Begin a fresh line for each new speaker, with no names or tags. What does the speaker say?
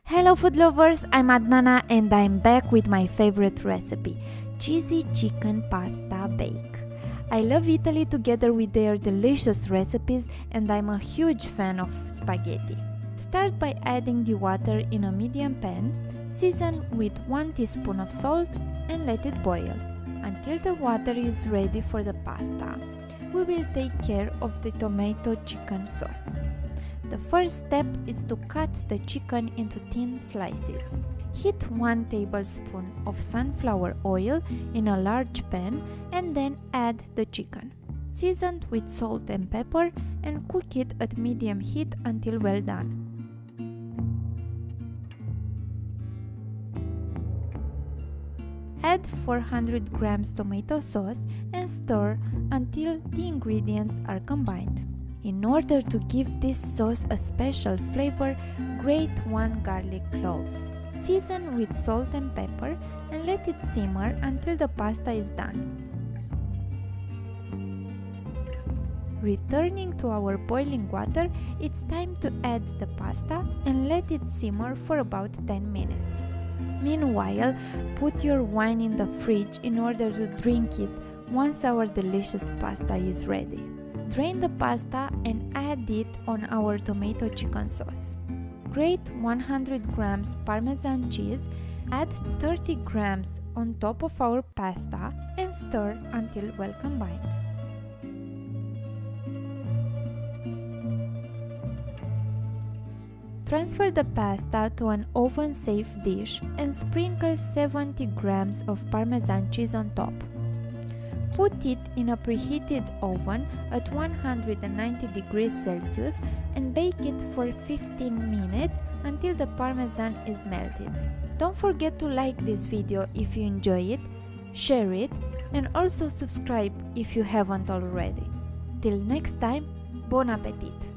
Hello food lovers, I'm Adnana and I'm back with my favorite recipe, cheesy chicken pasta bake. I love Italy together with their delicious recipes and I'm a huge fan of spaghetti. Start by adding the water in a medium pan, season with 1 teaspoon of salt and let it boil until the water is ready for the pasta. We will take care of the tomato chicken sauce. The first step is to cut the chicken into thin slices. Heat 1 tablespoon of sunflower oil in a large pan and then add the chicken. Season with salt and pepper and cook it at medium heat until well done. Add 400 grams tomato sauce and stir until the ingredients are combined. In order to give this sauce a special flavor, grate 1 garlic clove. Season with salt and pepper and let it simmer until the pasta is done. Returning to our boiling water, it's time to add the pasta and let it simmer for about 10 minutes. Meanwhile, put your wine in the fridge in order to drink it once our delicious pasta is ready. Drain the pasta and add it on our tomato chicken sauce. Grate 100 grams Parmesan cheese, add 30 grams on top of our pasta and stir until well combined. Transfer the pasta to an oven-safe dish and sprinkle 70 grams of Parmesan cheese on top. Put it in a preheated oven at 190 degrees Celsius and bake it for 15 minutes until the Parmesan is melted. Don't forget to like this video if you enjoy it, share it, and also subscribe if you haven't already. Till next time, bon appetit!